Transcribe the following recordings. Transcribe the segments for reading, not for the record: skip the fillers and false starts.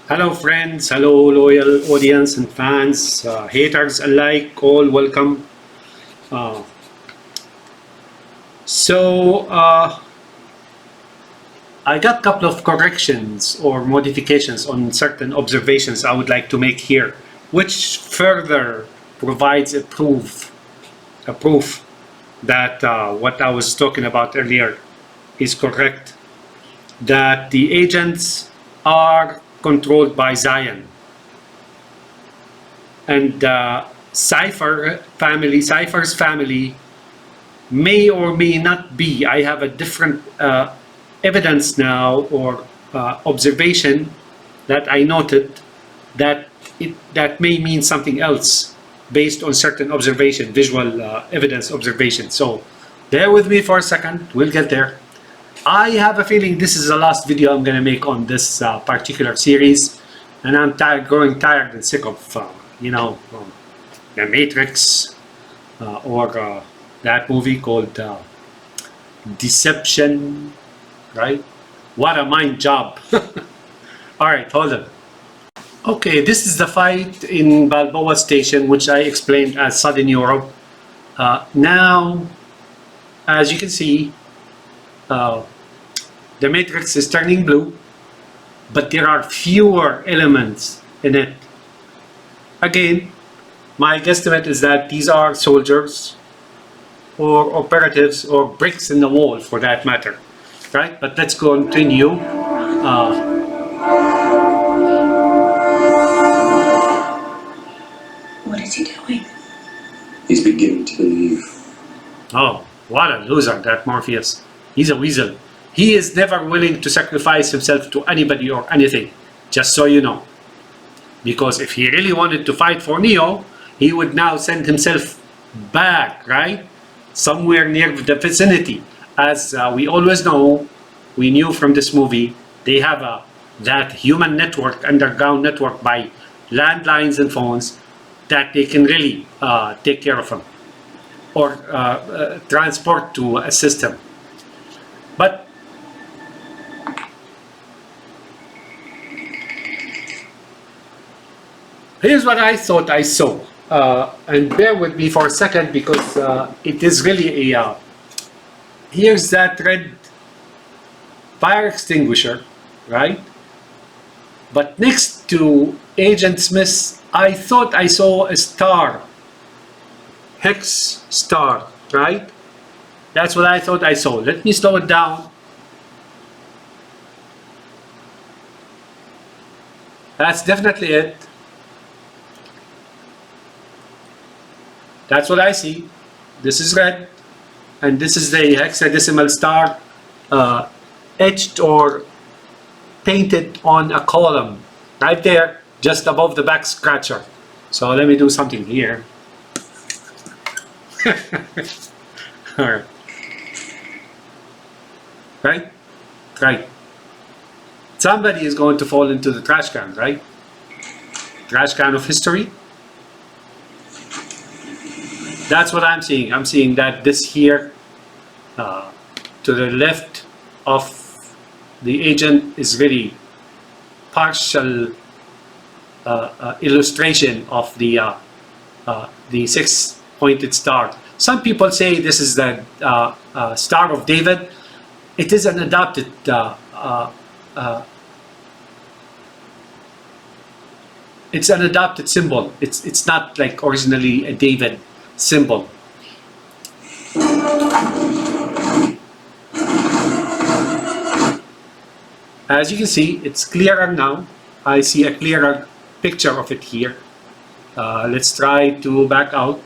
Hello, friends. Hello, loyal audience and fans, haters alike. All welcome. Uh, so, I got a couple of corrections or modifications on certain observations I would like to make here, which further provides a proof that what I was talking about earlier is correct. That the agents are controlled by Zion. And Cypher's family may or may not be. I have a different evidence now or observation that I noted that may mean something else based on certain observation, visual evidence observation. So bear with me for a second. We'll get there. I have a feeling this is the last video I'm going to make on this particular series, and I'm growing tired and sick of The Matrix or that movie called Deception, right? What a mind job. All right, hold on. Okay, this is the fight in Balboa Station, which I explained as Southern Europe. Now, as you can see, the matrix is turning blue, but there are fewer elements in it. Again, my guesstimate is that these are soldiers or operatives or bricks in the wall for that matter, right? But let's continue. What is he doing? He's beginning to believe. Oh, what a loser, that Morpheus. He's a weasel. He is never willing to sacrifice himself to anybody or anything, just so you know. Because if he really wanted to fight for Neo, he would now send himself back, right? Somewhere near the vicinity. As we always know, we knew from this movie, they have that human network, underground network by landlines and phones that they can really take care of him or transport to assist him. But here's what I thought I saw. And bear with me for a second because it is really here's that red fire extinguisher, right? But next to Agent Smith, I thought I saw a star. Hex star, right? That's what I thought I saw. Let me slow it down. That's definitely it. That's what I see. This is red, and this is the hexadecimal star etched or painted on a column right there, just above the back scratcher. So let me do something here. All right. Right. Somebody is going to fall into the trash can, right? Trash can of history. That's what I'm seeing. I'm seeing that this here, to the left of the agent, is really partial illustration of the six-pointed star. Some people say this is the Star of David. It is an adopted it's an adopted symbol. It's not like originally a David symbol. As you can see, it's clearer now. I see a clearer picture of it here. Let's try to back out.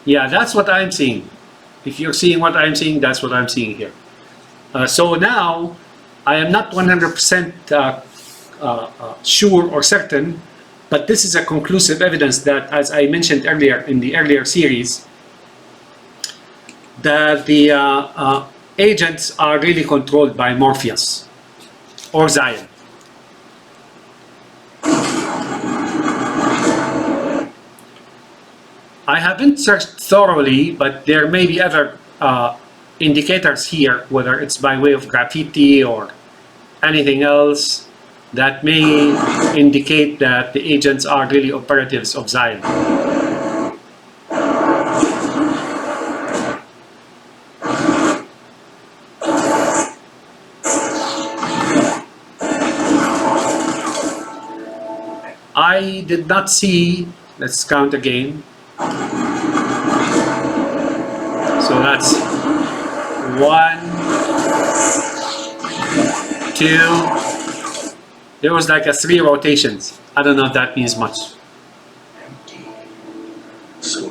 Yeah, that's what I'm seeing. If you're seeing what I'm seeing, that's what I'm seeing here. So now, I am not 100% sure or certain, but this is a conclusive evidence that, as I mentioned earlier in the earlier series, that the agents are really controlled by Morpheus or Zion. I haven't searched thoroughly, but there may be other indicators here, whether it's by way of graffiti or anything else that may indicate that the agents are really operatives of Zion. I did not see, let's count again. So that's 1, 2. There was like 3 rotations. I don't know if that means much. Empty. So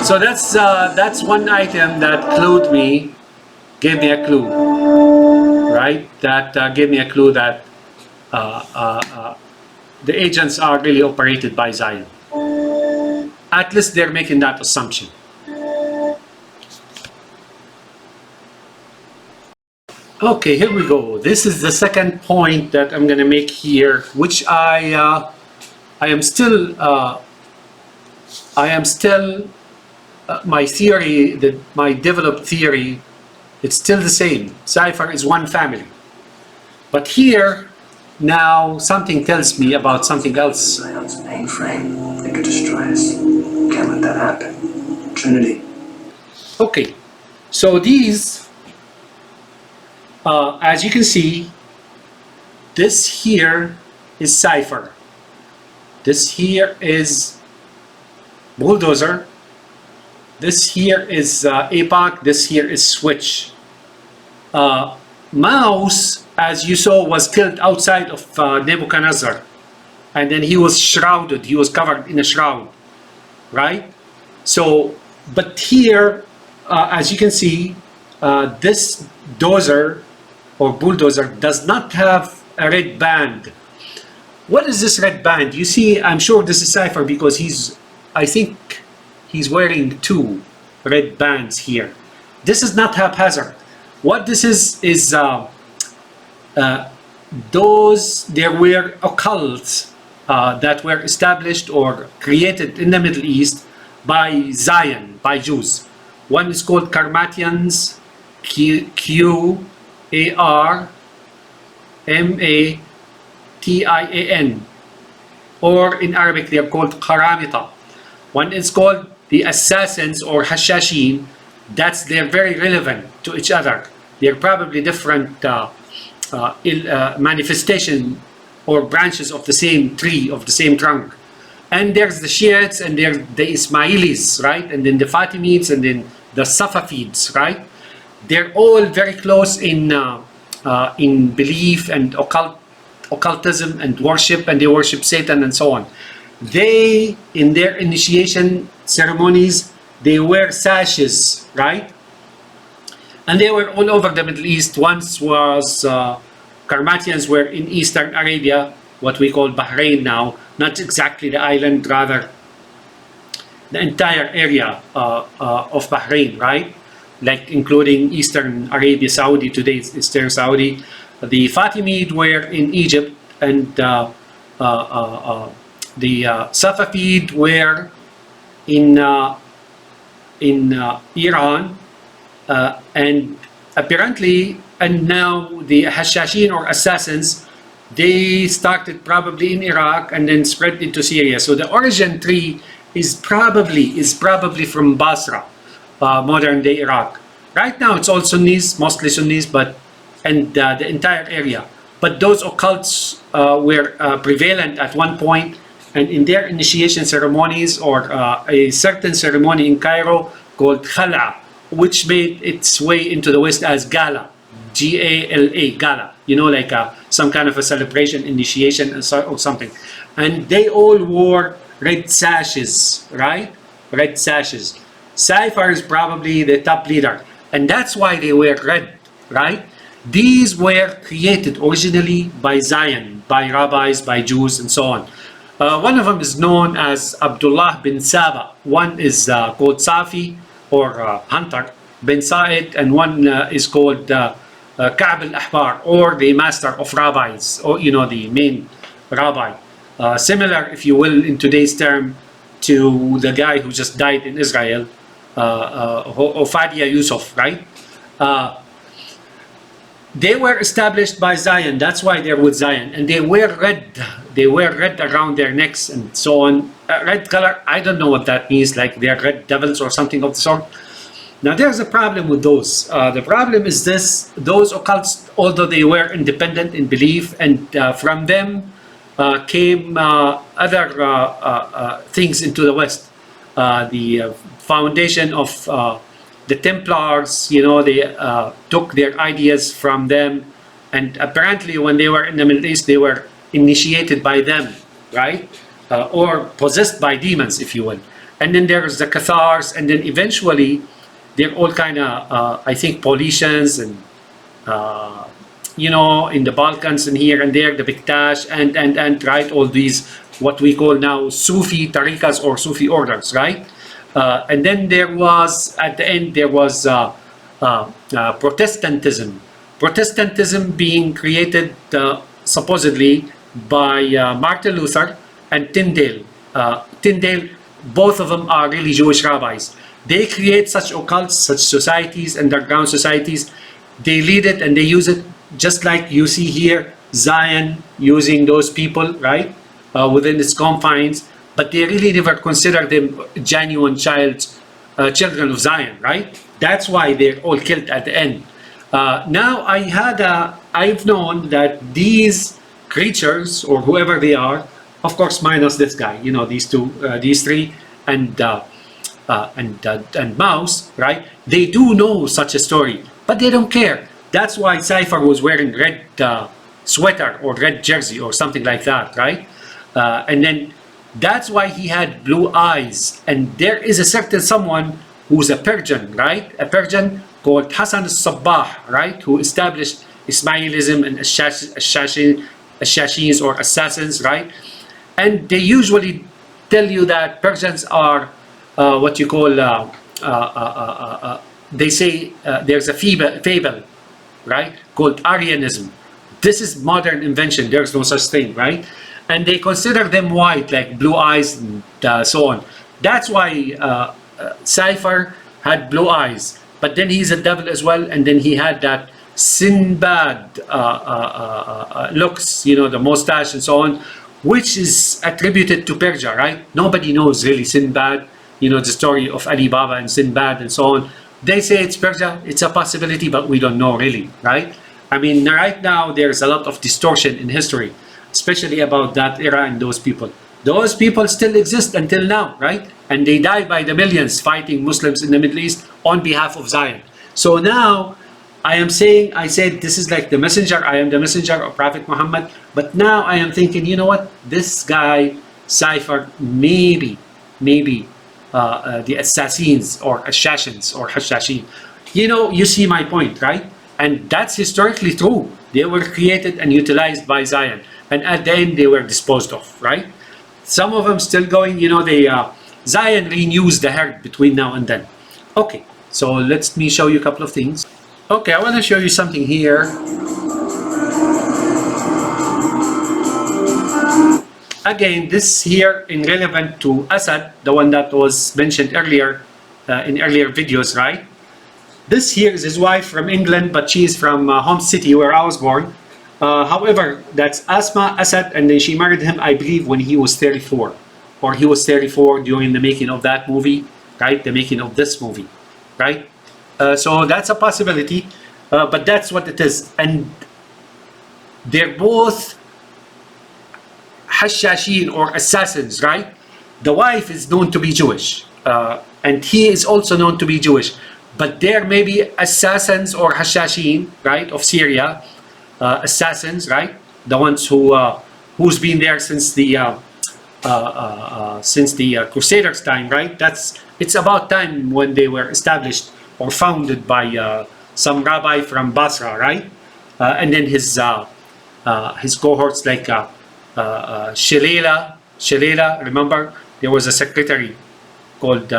So that's one item that gave me a clue, right? That gave me a clue that the agents are really operated by Zion. At least they're making that assumption. Okay, here we go. This is the second point that I'm going to make here, which I am still my theory, my developed theory, it's still the same. Cipher is one family. But here, now something tells me about something else. Zion's mainframe. It could destroy us. Can't let that happen. Trinity. Okay, so these, as you can see, this here is Cipher. This here is Bulldozer. This here is APOC. This here is Switch. Mouse, as you saw, was killed outside of Nebuchadnezzar. And then he was shrouded. He was covered in a shroud. Right? So, but here, as you can see, this dozer or bulldozer does not have a red band. What is this red band? You see, I'm sure this is Cipher because I think he's wearing 2 red bands here. This is not haphazard. What this is there were occults that were established or created in the Middle East by Zion, by Jews. One is called Karmatians, Qarmatian, or in Arabic they are called Qaramita. One is called the Assassins or Hashashin. They're very relevant to each other. They're probably different manifestation or branches of the same tree, of the same trunk. And there's the Shiites, and there's the Ismailis, right? And then the Fatimids, and then the Safavids, right? They're all very close in belief and occultism and worship, and they worship Satan and so on. They, in their initiation ceremonies, they wear sashes, right? And they were all over the Middle East. Once was Karmatians were in Eastern Arabia, what we call Bahrain now, not exactly the island, rather the entire area of Bahrain, right? Like including Eastern Arabia, Saudi, today it's Eastern Saudi. The Fatimid were in Egypt, and the Safavid were in Iran, and apparently, and now the Hashashin or assassins, they started probably in Iraq and then spread into Syria. So the origin tree is probably from Basra, modern day Iraq. Right now it's all Sunnis, mostly Sunnis, and the entire area. But those occults were prevalent at one point, and in their initiation ceremonies, or a certain ceremony in Cairo called Khala, which made its way into the West as Gala, Gala, Gala, you know, like some kind of a celebration, initiation or something. And they all wore red sashes, right? Red sashes. Cipher is probably the top leader, and that's why they wear red, right? These were created originally by Zion, by rabbis, by Jews, and so on. One of them is known as Abdullah bin Saba. One is called Safi, or Hunter bin Sa'id, and one is called Ka'b al-Ahbar, or the master of rabbis, or the main rabbi. similar, if you will, in today's term, to the guy who just died in Israel, Ofadia Yusuf, right? They were established by Zion. That's why they're with Zion, and they wear red. They wear red around their necks and so on. Red color. I don't know what that means. Like they're red devils or something of the sort. Now there's a problem with those. The problem is this: those occults, although they were independent in belief, and from them came other things into the West. The foundation of the Templars, they took their ideas from them, and apparently when they were in the Middle East, they were initiated by them, right? Or possessed by demons, if you will. And then there's the Cathars, and then eventually they're all kind of, I think, Paulicians and, in the Balkans and here and there, the Bektash and right, all these, what we call now Sufi tariqas or Sufi orders, right? And then there was, at the end, there was Protestantism. Protestantism being created supposedly by Martin Luther and Tyndale. Tyndale, both of them are really Jewish rabbis. They create such occults, such societies, underground societies. They lead it and they use it just like you see here, Zion using those people, right, within its confines. But they really never consider them genuine children of Zion, right? That's why they're all killed at the end. Now I've known that these creatures, or whoever they are, of course minus this guy, these three, and Mouse, right? They do know such a story, but they don't care. That's why Cypher was wearing red sweater or red jersey or something like that, right? And then that's why he had blue eyes. And there is a certain someone who's a Persian, right? A Persian called Hassan al-Sabbah, right? Who established Ismailism and Ashashins or assassins, right? And they usually tell you that Persians are what you call, they say there's a fable, right? Called Aryanism. This is modern invention. There's no such thing, right? And they consider them white, like blue eyes and so on. That's why Cypher had blue eyes, but then he's a devil as well, and then he had that Sinbad looks, the mustache and so on, which is attributed to Persia, right? Nobody knows really Sinbad, the story of Ali Baba and Sinbad and so on. They say it's Persia, it's a possibility, but we don't know really, right? I mean, right now there's a lot of distortion in history, especially about that era and those people. Those people still exist until now, right? And they die by the millions fighting Muslims in the Middle East on behalf of Zion. So now I said this is like the messenger, I am the messenger of Prophet Muhammad, but now I am thinking, you know what? This guy, Cypher, maybe the assassins or assassins or hashashin. You see my point, right? And that's historically true. They were created and utilized by Zion. And at the end, they were disposed of, right? Some of them still going, Zion renews the herd between now and then. Okay, so let me show you a couple of things. Okay, I want to show you something here. Again, this here in relevant to Assad, the one that was mentioned earlier in earlier videos, right? This here is his wife from England, but she is from home city where I was born. However, that's Asma Assad, and then she married him, I believe, when he was 34. Or he was 34 during the making of that movie, right? The making of this movie, right? So that's a possibility, but that's what it is. And they're both hashashin or assassins, right? The wife is known to be Jewish, and he is also known to be Jewish. But there may be assassins or hashashin, right, of Syria, assassins, right? The ones who's been there since the Crusaders' time, right? It's about time when they were established or founded by some rabbi from Basra, right? And then his cohorts like Shalila, remember? There was a secretary called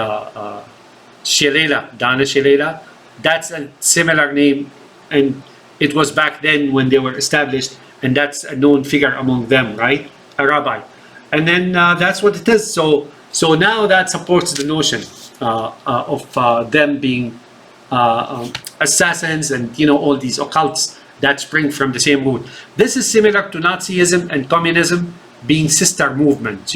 Shalila, Dana Shalila. That's a similar name, and it was back then when they were established, and that's a known figure among them, right? A rabbi. And then that's what it is. So now that supports the notion of them being assassins and all these occults that spring from the same root. This is similar to Nazism and communism being sister movements,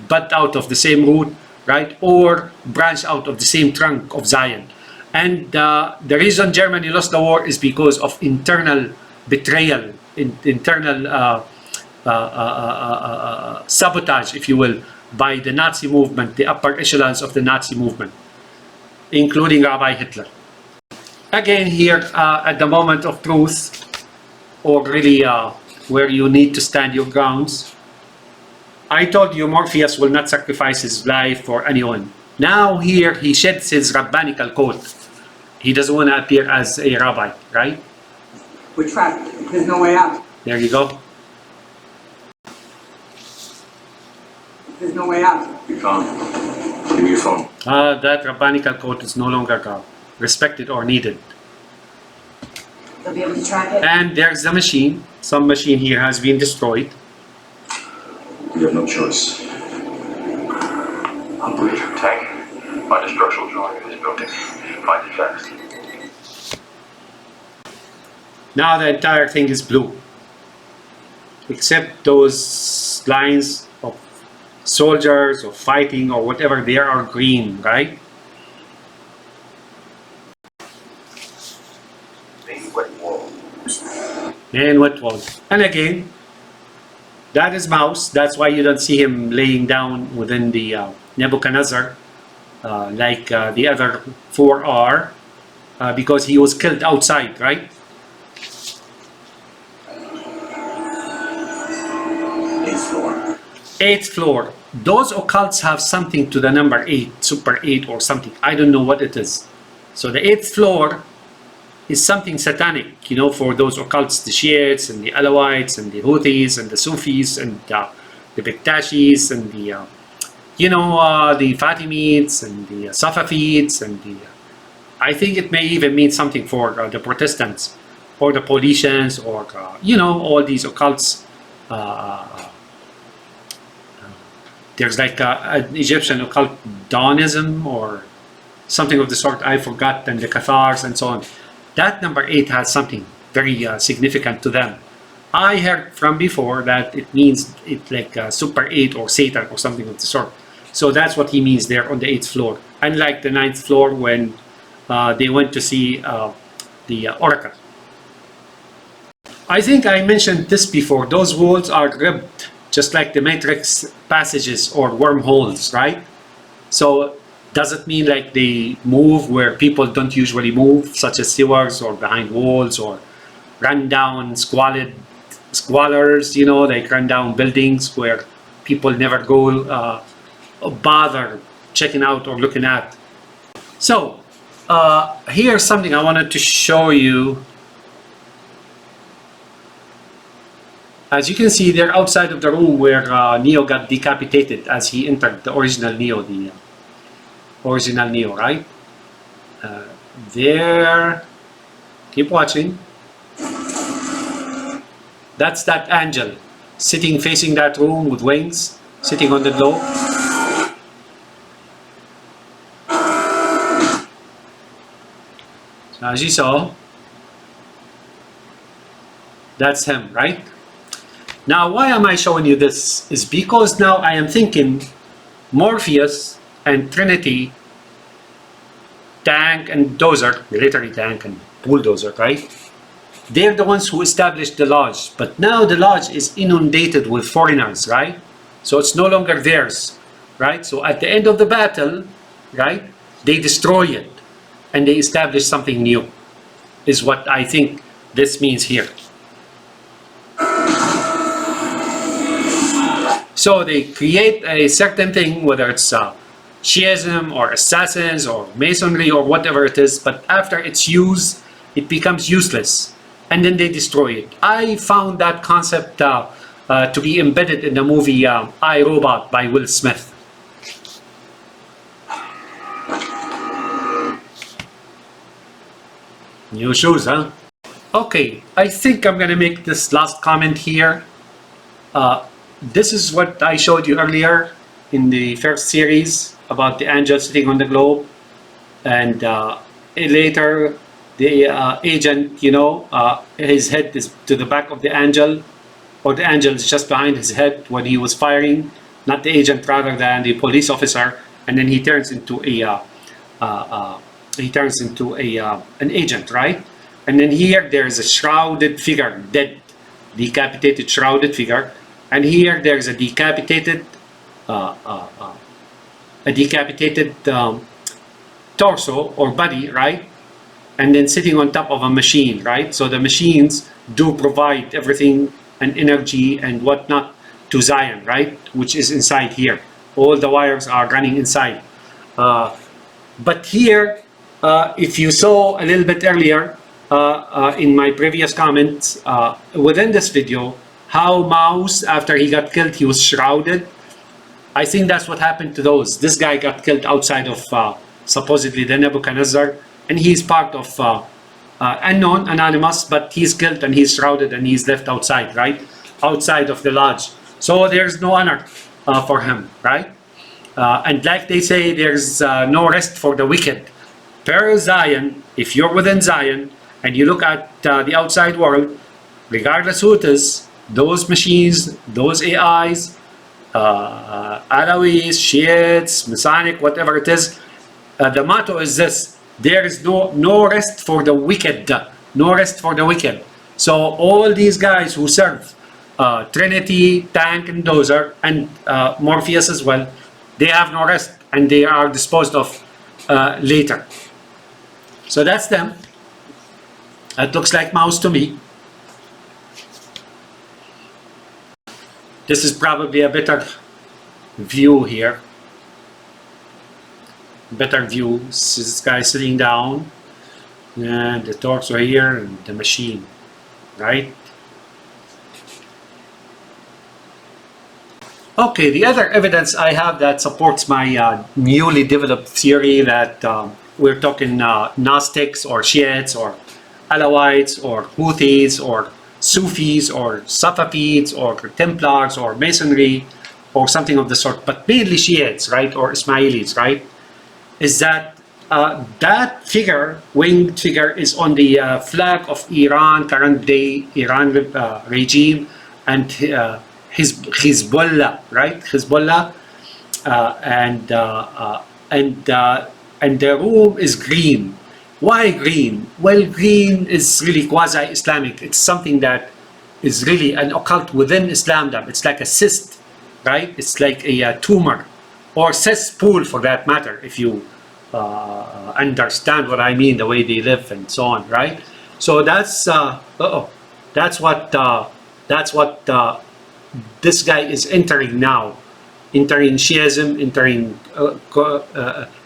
but out of the same root, right? Or branch out of the same trunk of Zion. And the reason Germany lost the war is because of internal betrayal, internal sabotage, if you will, by the Nazi movement, the upper echelons of the Nazi movement, including Rabbi Hitler. Again, here at the moment of truth, or really where you need to stand your grounds, I told you Morpheus will not sacrifice his life for anyone. Now here he sheds his rabbinical coat. He doesn't want to appear as a rabbi, right? We're trapped. There's no way out. There you go. There's no way out. Your phone. Give me your phone. That rabbinical coat is no longer respected or needed. They'll be able to track it. And there's the machine. Some machine here has been destroyed. You have no choice. Operator, tank. Find a structural drawing of this building. Find it fast. Now the entire thing is blue. Except those lines of soldiers or fighting or whatever, they are green, right? Wet wall. And wet wall. And again, that is Mouse. That's why you don't see him laying down within the Nebuchadnezzar like the other four are, because he was killed outside, right? 8th floor. 8th floor. Those occults have something to the number 8, super 8 or something. I don't know what it is. So the 8th floor is something satanic, for those occults, the Shiites and the Alawites and the Houthis and the Sufis and the Bektashis and the the Fatimids and the Safavids and the I think it may even mean something for the Protestants or the Paulicians or all these occults. There's like an Egyptian occult Dawnism or something of the sort, I forgot, and the Cathars and so on. That number 8 has something very significant to them. I heard from before that it means it's like super 8 or Satan or something of the sort. So that's what he means there on the 8th floor. Unlike the 9th floor when they went to see the oracle. I think I mentioned this before. Those walls are ribbed, just like the Matrix passages or wormholes, right? So does it mean like they move where people don't usually move, such as sewers or behind walls or run down squalors, like run down buildings where people never go bother checking out or looking at? So here's something I wanted to show you. As you can see, they're outside of the room where Neo got decapitated as he entered the original Neo, right? There, keep watching. That's that angel sitting facing that room with wings, sitting on the globe. So as you saw, that's him, right? Now, why am I showing you this? Is because now I am thinking Morpheus and Trinity, tank and dozer, military tank and bulldozer, right? They're the ones who established the lodge, but now the lodge is inundated with foreigners, right? So it's no longer theirs, right? So at the end of the battle, right, they destroy it and they establish something new, is what I think this means here. So they create a certain thing, whether it's Shiism or assassins or masonry or whatever it is, but after it's used, it becomes useless, and then they destroy it. I found that concept to be embedded in the movie I, Robot by Will Smith. New shoes, huh? Okay, I think I'm gonna make this last comment here. this is what I showed you earlier in the first series about the angel sitting on the globe, and later the agent, his head is to the back of the angel, or the angel is just behind his head when he was firing, not the agent rather than the police officer, and then he turns into an agent, right? And then here there's a shrouded figure, dead, decapitated shrouded figure, and here there's a decapitated torso or body, right? And then sitting on top of a machine, right? So the machines do provide everything and energy and whatnot to Zion, right? Which is inside here. All the wires are running inside. But here, if you saw a little bit earlier in my previous comments within this video, how Mouse, after he got killed, he was shrouded. I think that's what happened to those. This guy got killed outside of supposedly the Nebuchadnezzar, and he's part of unknown, anonymous, but he's killed and he's shrouded and he's left outside, right? Outside of the lodge. So there's no honor for him, right? And like they say, there's no rest for the wicked. Per Zion, if you're within Zion and you look at the outside world, regardless who it is, those machines, those AIs, Alawis, Shiites, Masonic, whatever it is, the motto is this: there is no rest for the wicked, no rest for the wicked. So all these guys who serve Trinity, Tank, and Dozer, and Morpheus as well, they have no rest and they are disposed of later. So that's them. It looks like Mouse to me. This is probably a better view here. Better view. This guy sitting down, and the torso here, and the machine, right? Okay, the other evidence I have that supports my newly developed theory that we're talking Gnostics or Shiites or Alawites or Houthis or Sufis or Safavids or Templars or Masonry or something of the sort, but mainly Shiites, right, or Ismailis, right, is that that figure, winged figure, is on the flag of Iran, current day Iran regime, and Hezbollah, right, Hezbollah, and the room is green. Why green? Well, green is really quasi-Islamic. It's something that is really an occult within Islamdom. It's like a cyst, right? It's like a tumor or cesspool for that matter, if you understand what I mean, the way they live and so on, right? So that's what this guy is entering now, entering Shiism, entering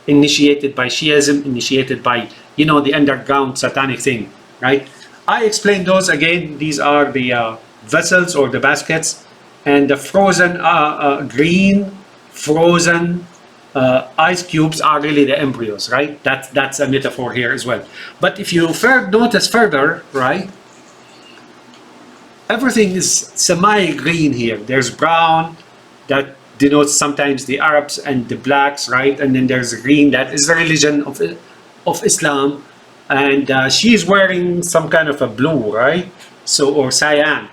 initiated by Shiism, initiated by, you know, the underground satanic thing, right? I explained those again. These are the vessels or the baskets, and the frozen green frozen ice cubes are really the embryos, right? That's a metaphor here as well. But if you notice further, right, everything is semi-green here. There's brown that denotes sometimes the Arabs and the blacks, right? And then there's green that is the religion of Islam, and she's wearing some kind of a blue, right? So, or cyan.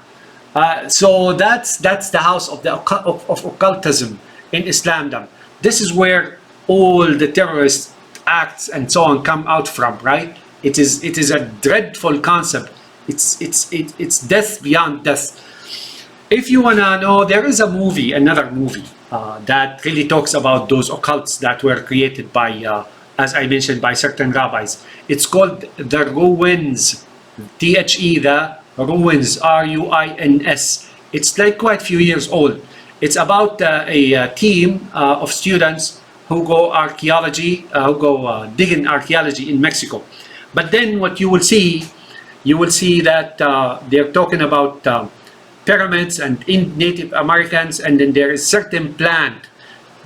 So that's the house of the of occultism in Islamdom. This is where all the terrorist acts and so on come out from, right? It is a dreadful concept. It's death beyond death. If you wanna know, there is another movie that really talks about those occults that were created by, as I mentioned, by certain rabbis. It's called The Ruins, T-H-E, The Ruins, R-U-I-N-S. It's like quite a few years old. It's about a team of students who go digging archaeology in Mexico. But then what you will see that they're talking about pyramids and in Native Americans, and then there is certain plant.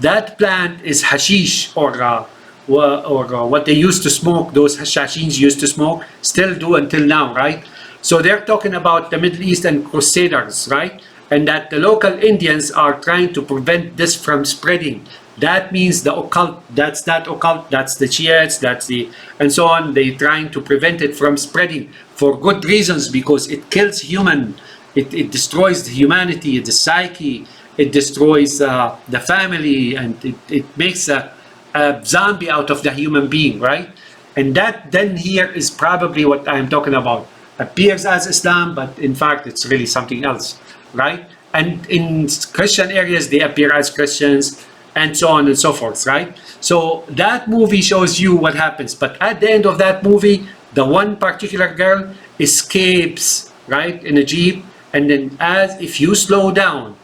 That plant is hashish, or what they used to smoke, those Hashashins used to smoke, still do until now, right? So they're talking about the Middle Eastern Crusaders, right? and that the local Indians are trying to prevent this from spreading. That means the occult, that's the Shiites, and so on. They're trying to prevent it from spreading for good reasons, because it kills it destroys the humanity, the psyche, it destroys the family, and it makes a zombie out of the human being, right? And that then here is probably what I'm talking about. Appears as Islam, but in fact it's really something else, right? And in Christian areas, they appear as Christians, and so on and so forth, right? So that movie shows you what happens. But at the end of that movie, the one particular girl escapes, right, in a jeep, and then as if you slow down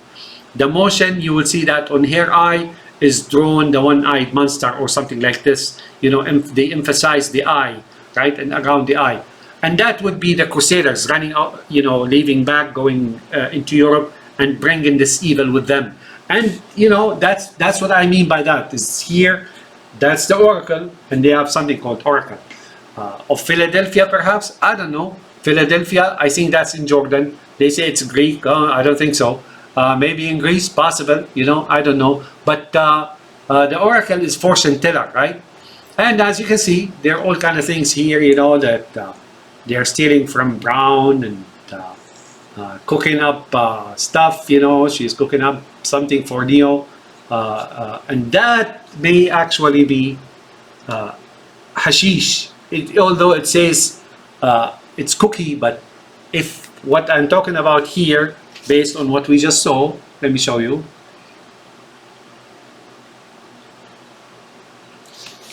the motion, you will see that on her eye is drawn the one-eyed monster or something like this. You know, they emphasize the eye, right, and around the eye. And that would be the Crusaders running out, you know, leaving back, going into Europe and bringing this evil with them. And you know, that's what I mean by that. Is here, that's the oracle, and they have something called oracle of Philadelphia, perhaps. I don't know. Philadelphia, I think that's in Jordan. They say it's Greek. I don't think so. Maybe in Greece, possible. You know, I don't know. But the oracle is fortune teller, right? And as you can see, there are all kind of things here. You know that they're stealing from Brown and cooking up stuff. You know, she's cooking up something for Neo, and that may actually be hashish. Although it says it's cookie, but if what I'm talking about here, based on what we just saw, let me show you.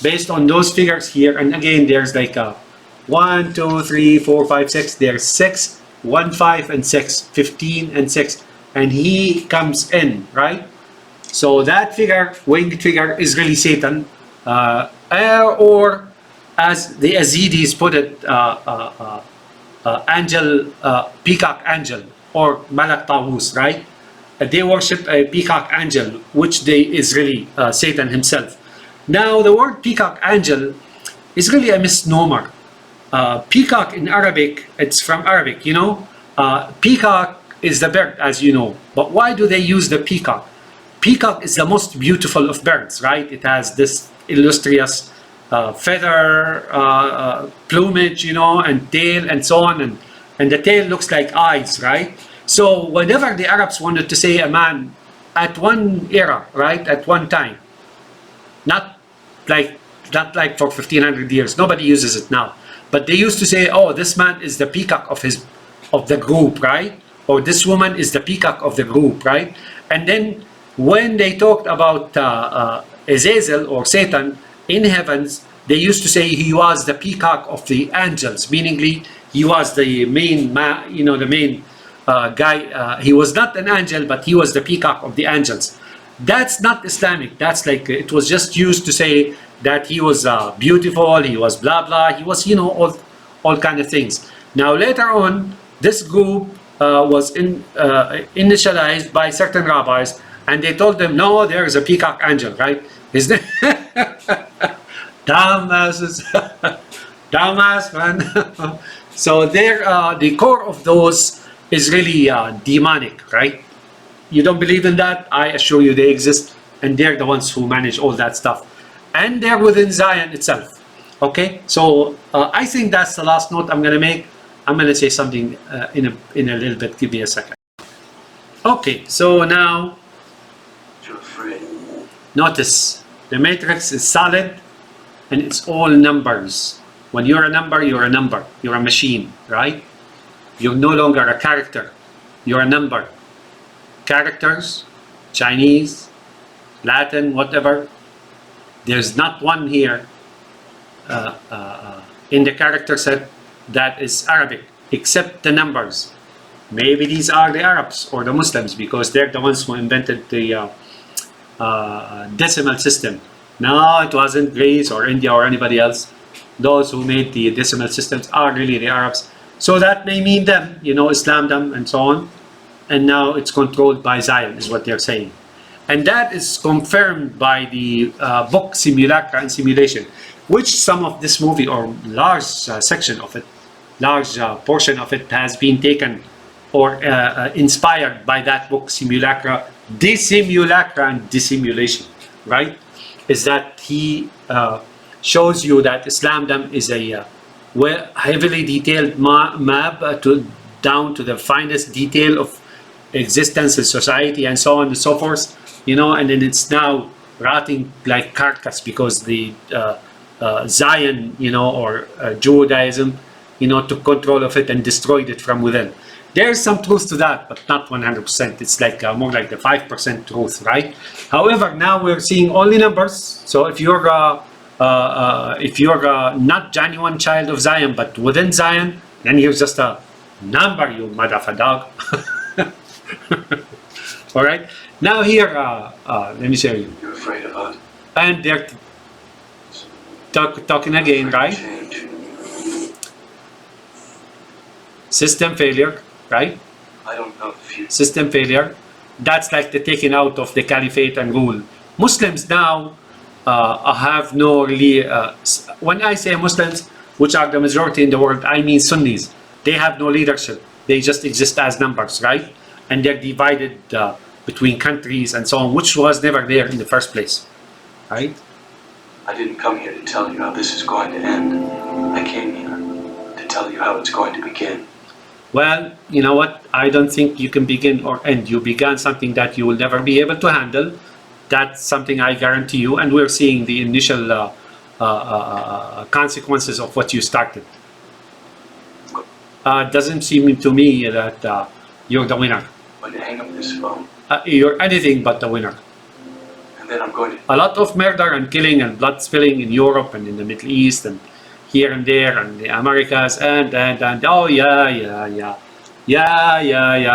Based on those figures here, and again, there's like a 1, 2, 3, 4, 5, 6. There's 6, 1, 5, and 6, 15, and 6. And he comes in, right? So that figure, winged figure, is really Satan, or as the Yazidis put it, angel, peacock angel, or Malak Tawus, right? They worship a peacock angel, which is really Satan himself. Now, the word peacock angel is really a misnomer. Peacock in Arabic, it's from Arabic, you know. Peacock is the bird, as you know. But why do they use the peacock? Peacock is the most beautiful of birds, right? It has this illustrious feather, plumage, you know, and tail, and so on. And the tail looks like eyes, right? So whenever the Arabs wanted to say a man at one era, right, at one time, not like for 1500 years, nobody uses it now, but they used to say, oh, this man is the peacock of the group, right? Or this woman is the peacock of the group, right? And then when they talked about Azazel or Satan in heavens, they used to say he was the peacock of the angels, meaningly he was the main the main guy. He was not an angel, but he was the peacock of the angels. That's not Islamic. That's like, it was just used to say that he was beautiful, he was blah blah, he was, you know, all kind of things. Now later on, this group was initialized by certain rabbis, and they told them, no, there is a peacock angel, right? His name dumbasses. Dumbass, man. So the core of those is really demonic, right? You don't believe in that? I assure you they exist, and they're the ones who manage all that stuff. And they're within Zion itself. Okay? So I think that's the last note I'm going to make. I'm going to say something in a little bit. Give me a second. Okay, so now You're afraid. notice the matrix is solid and it's all numbers. When you're a number, you're a number. You're a machine, right? You're no longer a character. You're a number. Characters, Chinese, Latin, whatever. There's not one here in the character set that is Arabic, except the numbers. Maybe these are the Arabs or the Muslims, because they're the ones who invented the decimal system. No, it wasn't Greece or India or anybody else. Those who made the decimal systems are really the Arabs. So that may mean them, you know, Islam them and so on. And now it's controlled by Zion, is what they're saying. And that is confirmed by the book Simulacra and Simulation, which some of this movie, or large section of it, large portion of it, has been taken or inspired by that book, Simulacra, Dissimulacra and Dissimulation, right? Is that he shows you that Islamdom is a heavily detailed map down to the finest detail of existence in society and so on and so forth, you know, and then it's now rotting like carcass because the Zion, you know, or Judaism, you know, took control of it and destroyed it from within. There's some truth to that, but not 100%. It's like more like the 5% truth, right? However, now we're seeing only numbers. So if you're not genuine child of Zion, but within Zion, then you're just a number, you motherfucker dog. All right. Now here, let me show you. You're afraid of us. And they're talking again, right? Change. System failure, right? I don't know the future. System failure. That's like the taking out of the caliphate and rule. Muslims now have no really. When I say Muslims, which are the majority in the world, I mean Sunnis. They have no leadership. They just exist as numbers, right? And they're divided between countries and so on, which was never there in the first place, right? I didn't come here to tell you how this is going to end. I came here to tell you how it's going to begin. Well, you know what? I don't think you can begin or end. You began something that you will never be able to handle. That's something I guarantee you. And we're seeing the initial consequences of what you started. Doesn't seem to me that you're the winner. I'm going to hang up this phone, You're anything but the winner. and then I'm going to... A lot of murder and killing and blood spilling in Europe and in the Middle East and here and there and the Americas and oh yeah,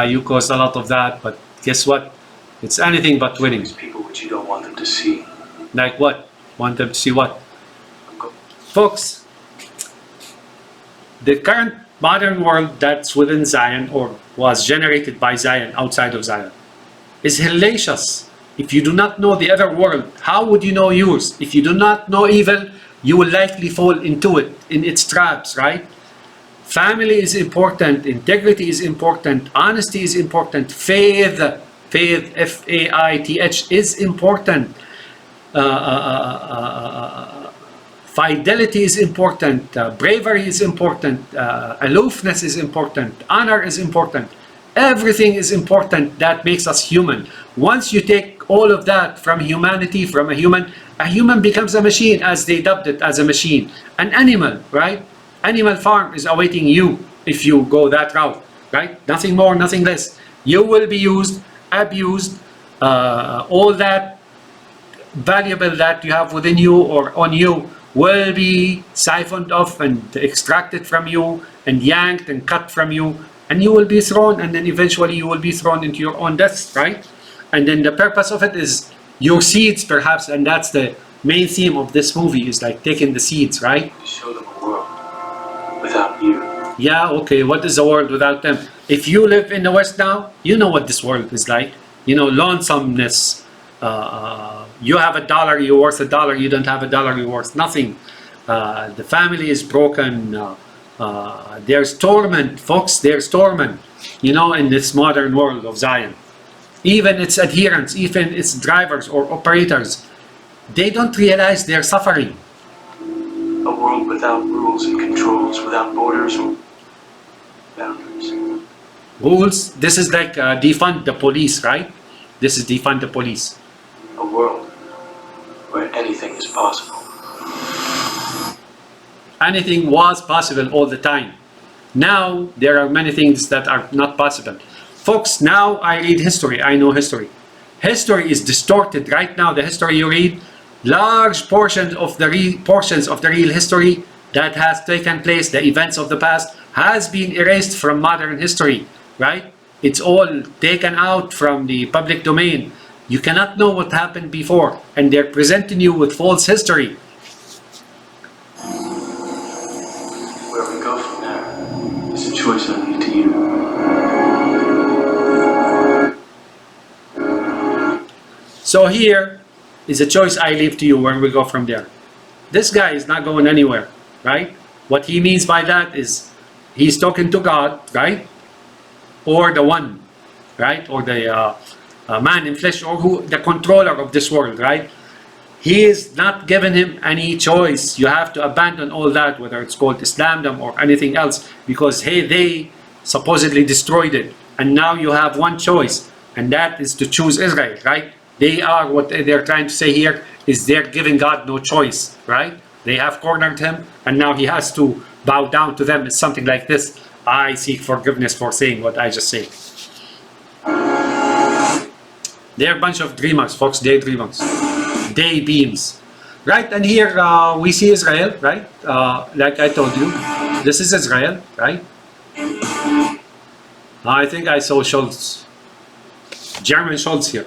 you caused a lot of that, but guess what? It's anything but winning. These people which you don't want them to see. Like what? Want them to see what? Folks, the current modern world that's within Zion or was generated by Zion outside of Zion is hellacious. If you do not know the other world, how would you know yours? If you do not know evil, you will likely fall into it, in its traps, right? Family is important, integrity is important, honesty is important, faith, F-A-I-T-H, is important. Fidelity is important, bravery is important, aloofness is important, honor is important. Everything is important that makes us human. Once you take all of that from humanity, from a human becomes a machine, as they dubbed it, as a machine. An animal, right? Animal Farm is awaiting you if you go that route, right? Nothing more, nothing less. You will be used, abused, all that valuable that you have within you or on you will be siphoned off and extracted from you and yanked and cut from you, and you will be thrown, and then eventually you will be thrown into your own death, right? And then the purpose of it is your seeds, perhaps, and that's the main theme of this movie, is like taking the seeds, right? To show them a world without you. Yeah, okay, what is the world without them? If you live in the West now, you know what this world is like. You know, lonesomeness. You have $1, you're worth $1. You don't have $1, you're worth nothing. The family is broken. There's torment, folks. There's torment, you know, in this modern world of Zion. Even its adherents, even its drivers or operators, they don't realize they're suffering. A world without rules and controls, without borders or boundaries. Rules, this is like defund the police, right? This is defund the police. A world where anything is possible. Anything was possible all the time. Now, there are many things that are not possible. Folks, now I read history. I know history. History is distorted right now. The history you read, large portions of the real history that has taken place, the events of the past, has been erased from modern history, right? It's all taken out from the public domain. You cannot know what happened before, and they're presenting you with false history. Where we go from there is a choice I leave to you. So here is a choice I leave to you where we go from there. This guy is not going anywhere, right? What he means by that is he's talking to God, right? or the one, right? Or the man in flesh, or who the controller of this world, right? He is not given him any choice. You have to abandon all that, whether it's called Islamdom or anything else, because hey, they supposedly destroyed it, and now you have one choice, and that is to choose Israel, right? They are, what they're trying to say here is they're giving God no choice, right? They have cornered him, and now he has to bow down to them. It's something like this. I seek forgiveness for saying what I just said. They're a bunch of dreamers, folks, daydreamers, daybeams, right? And here we see Israel, right? Like I told you, this is Israel, right? I think I saw Schultz, German Schultz here.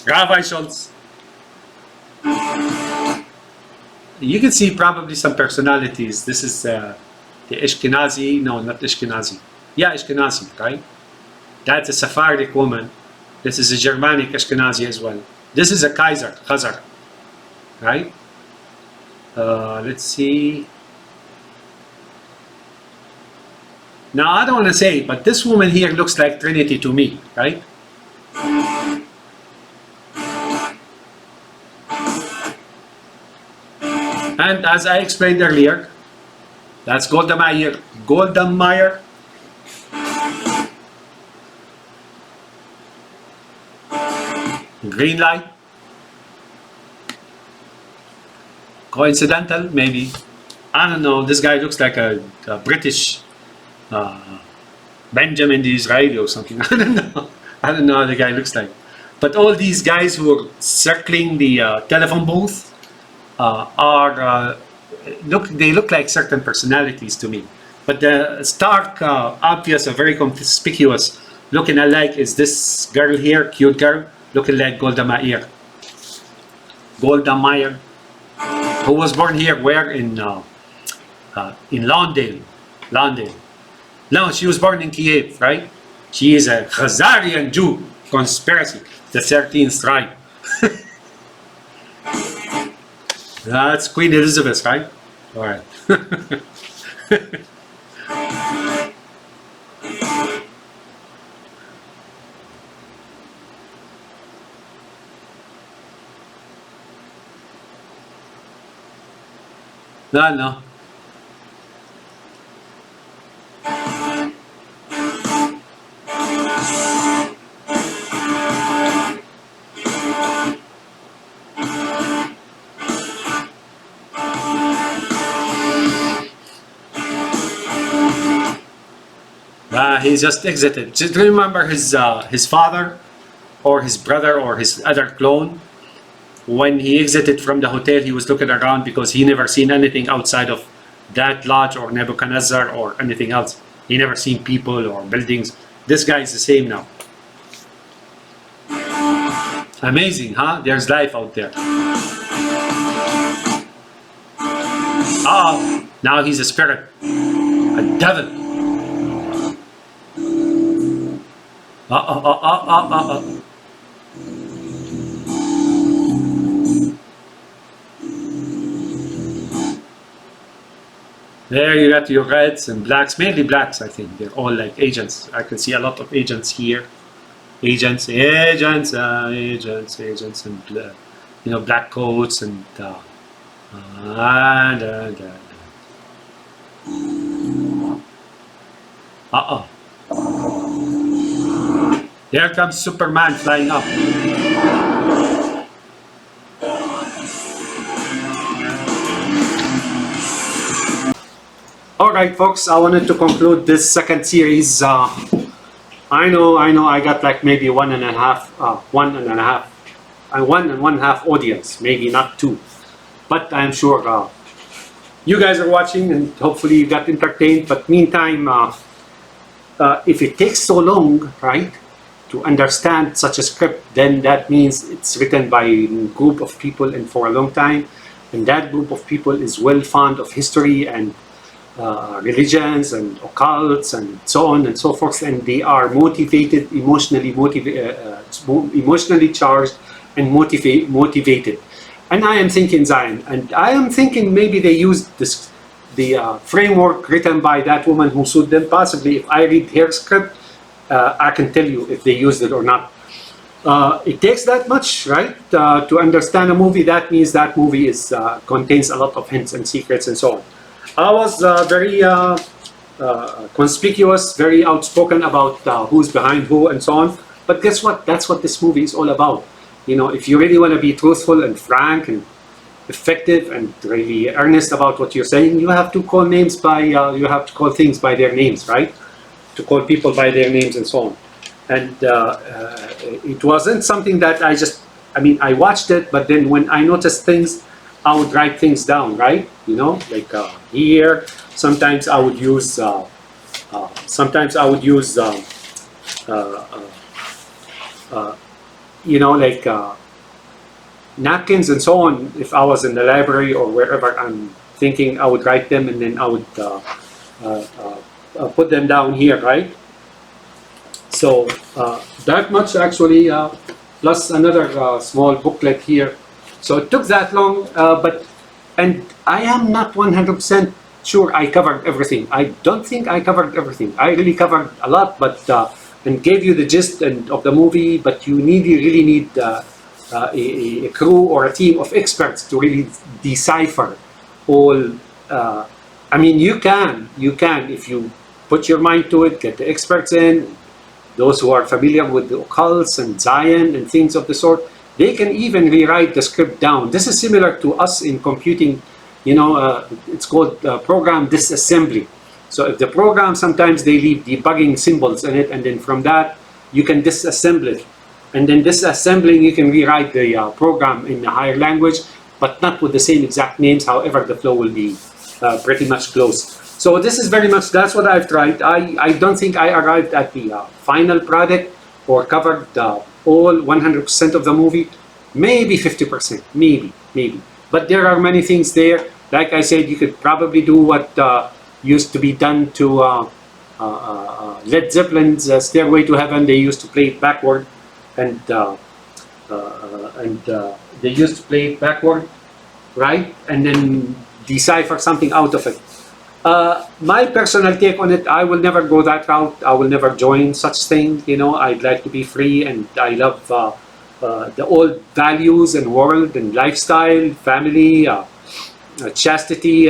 Rabbi Schultz. You can see probably some personalities. This is the Ashkenazi, no, not Ashkenazi. Yeah, Ashkenazi, right? That's a Sephardic woman. This is a Germanic Ashkenazi as well. This is a Kaiser, Khazar, right? Let's see. Now, I don't want to say, but this woman here looks like Trinity to me, right? And as I explained earlier, that's Golda Meir. Golda Meir. Green light. Coincidental, maybe. I don't know. This guy looks like a British Benjamin Disraeli or something. I don't know. I don't know how the guy looks like. But all these guys who are circling the telephone booth they look like certain personalities to me. But the stark, obvious, or very conspicuous looking alike is this girl here, cute girl, looking like Golda Meir. Golda Meir, who was born here, where? In Lawndale. Lawndale. No, she was born in Kiev, right? She is a Khazarian Jew. Conspiracy. The 13th tribe. That's Queen Elizabeth, right? All right. No. He just exited. Just remember his father or his brother or his other clone. When he exited from the hotel, he was looking around because he never seen anything outside of that lodge or Nebuchadnezzar or anything else. He never seen people or buildings. This guy is the same now. Amazing, huh? There's life out there. Oh, now he's a spirit, a devil. There you got your reds and blacks, mainly blacks, I think. They're all like agents. I can see a lot of agents here. Agents, and black coats and Here comes Superman flying up. Alright folks, I wanted to conclude this second series. I know I got like maybe one and one half audience, maybe not two. But I'm sure you guys are watching and hopefully you got entertained. But meantime, if it takes so long, right, to understand such a script, then that means it's written by a group of people and for a long time. And that group of people is well fond of history and religions and occults and so on and so forth, and they are motivated, emotionally charged and motivated. And I am thinking Zion, and I am thinking maybe they used this framework written by that woman who sued them. Possibly, if I read her script, I can tell you if they used it or not. It takes that much, right, to understand a movie. That means that movie is contains a lot of hints and secrets and so on. I was very conspicuous, very outspoken about who's behind who and so on. But guess what? That's what this movie is all about. You know, if you really want to be truthful and frank and effective and really earnest about what you're saying, you have to call names by, you have to call things by their names, right? To call people by their names and so on. And it wasn't something that I watched it, but then when I noticed things, I would write things down, right? You know, like here, sometimes I would use, you know, like napkins and so on. If I was in the library or wherever I'm thinking, I would write them and then I would put them down here, right? So that much actually, plus another small booklet here. So it took that long, and I am not 100% sure I covered everything. I don't think I covered everything. I really covered a lot, but and gave you the gist of the movie. But you really need a crew or a team of experts to really decipher all. I mean, you can if you put your mind to it, get the experts in. Those who are familiar with the occults and Zion and things of the sort, they can even rewrite the script down. This is similar to us in computing, you know, it's called program disassembly. So if the program, sometimes they leave debugging symbols in it, and then from that, you can disassemble it. And then disassembling, you can rewrite the program in a higher language, but not with the same exact names. However, the flow will be pretty much close. So this is very much, that's what I've tried. I don't think I arrived at the final product or covered all 100% of the movie. Maybe 50%, maybe. But there are many things there. Like I said, you could probably do what used to be done to Led Zeppelin's Stairway to Heaven. They used to play it backward, and they used to play it backward, right? And then decipher something out of it. My personal take on it, I will never go that route. I will never join such thing. You know, I'd like to be free, and I love the old values and world and lifestyle, family, chastity,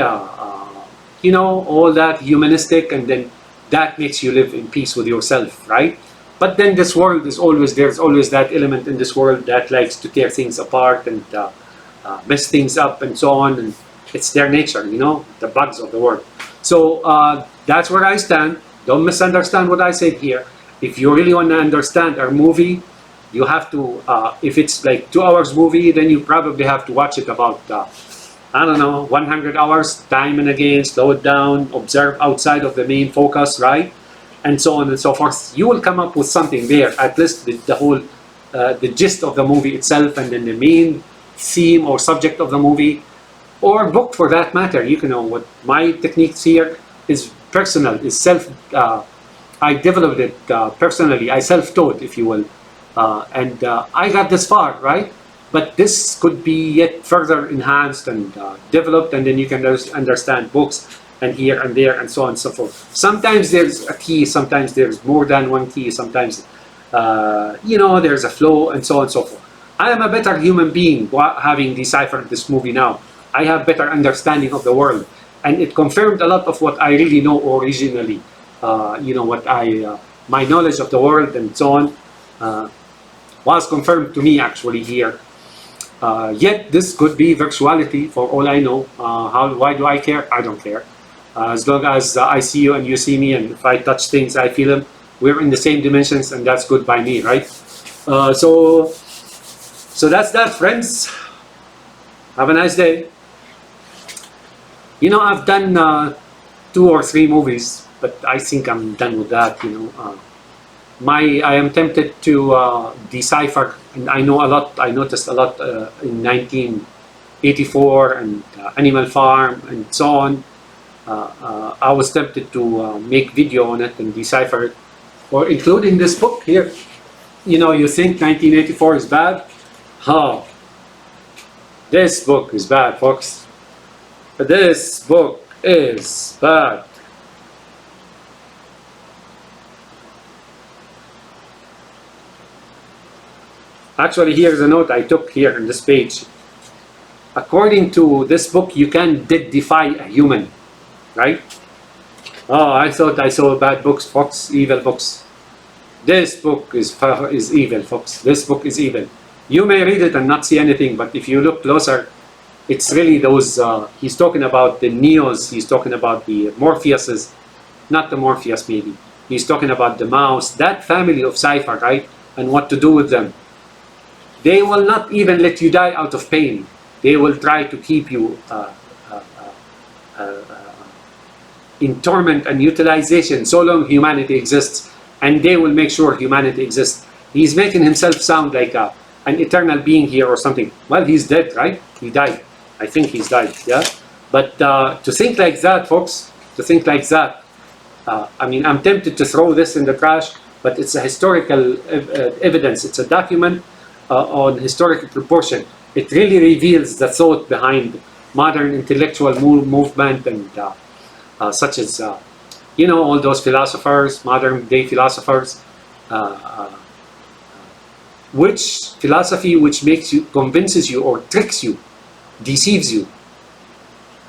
you know, all that humanistic, and then that makes you live in peace with yourself, right? But then this world is always, there's always that element in this world that likes to tear things apart and mess things up and so on, and it's their nature, you know, the bugs of the world. So that's where I stand. Don't misunderstand what I said here. If you really want to understand our movie, you have to, if it's like 2 hours movie, then you probably have to watch it about, I don't know, 100 hours, time and again, slow it down, observe outside of the main focus, right? And so on and so forth. You will come up with something there, at least the whole, the gist of the movie itself, and then the main theme or subject of the movie, or book for that matter. You can know what my techniques here is personal, is self, I developed it personally, I self-taught, if you will. And I got this far, right? But this could be yet further enhanced and developed, and then you can understand books and here and there and so on and so forth. Sometimes there's a key, sometimes there's more than one key, sometimes, you know, there's a flow and so on and so forth. I am a better human being having deciphered this movie now. I have better understanding of the world, and it confirmed a lot of what I really know originally. You know, what my knowledge of the world and so on was confirmed to me actually here. Yet this could be virtuality for all I know. Why do I care? I don't care. As long as I see you and you see me, and if I touch things, I feel them. We're in the same dimensions, and that's good by me, right? So that's that, friends. Have a nice day. You know, I've done 2 or 3 movies, but I think I'm done with that. You know, I am tempted to decipher, and I know a lot. I noticed a lot in 1984 and Animal Farm and so on. I was tempted to make video on it and decipher it, or including this book here. You know, you think 1984 is bad? This book is bad, folks. This book is bad. Actually, here's a note I took here in this page. According to this book, you can deify a human, right? Oh, I thought I saw bad books, folks, evil books. This book is evil, folks. This book is evil. You may read it and not see anything, but if you look closer, it's really those, he's talking about the Neos, he's talking about the Morpheuses, not the Morpheus maybe. He's talking about the mouse, that family of cipher, right? And what to do with them. They will not even let you die out of pain. They will try to keep you in torment and utilization so long humanity exists, and they will make sure humanity exists. He's making himself sound like an eternal being here or something. Well, he's dead, right? He died. I think he's died, yeah? But to think like that, folks, to think like that, I mean, I'm tempted to throw this in the trash, but it's a historical evidence. It's a document on historical proportion. It really reveals the thought behind modern intellectual movement and such as, you know, all those philosophers, modern day philosophers, which philosophy which makes you, convinces you or tricks you, deceives you,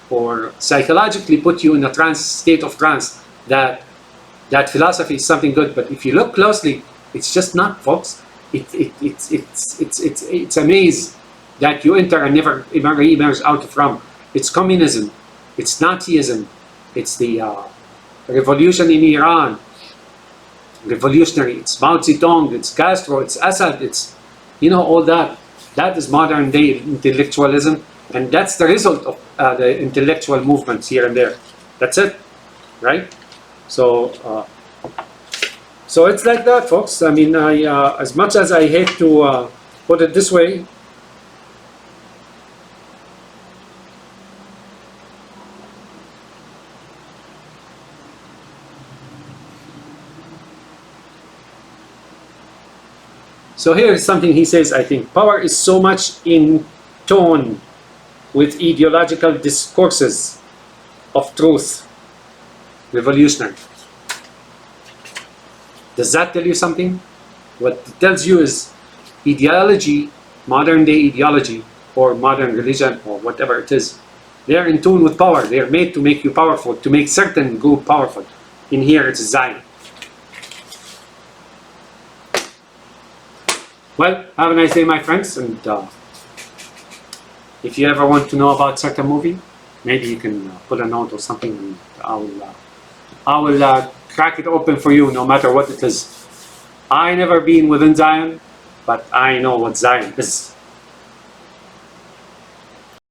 or psychologically put you in a trance, state of trance, that that philosophy is something good. But if you look closely, it's just not, folks. It's a maze that you enter and never emerge out from. It's communism, it's Nazism, it's the revolution in Iran, revolutionary, it's Mao Zedong, it's Castro, it's Assad, it's, you know, all that. That is modern day intellectualism, and that's the result of the intellectual movements here and there. That's it, right? So so it's like that, folks. I mean, as much as I hate to put it this way, so here is something he says, I think. Power is so much in tone with ideological discourses of truth. Revolutionary. Does that tell you something? What it tells you is ideology, modern day ideology, or modern religion, or whatever it is, they are in tune with power. They are made to make you powerful, to make certain group powerful. In here, it's Zion. Well, have a nice day, my friends, and if you ever want to know about certain movie, maybe you can put a note or something, and I will crack it open for you, no matter what it is. I never been within Zion, but I know what Zion is.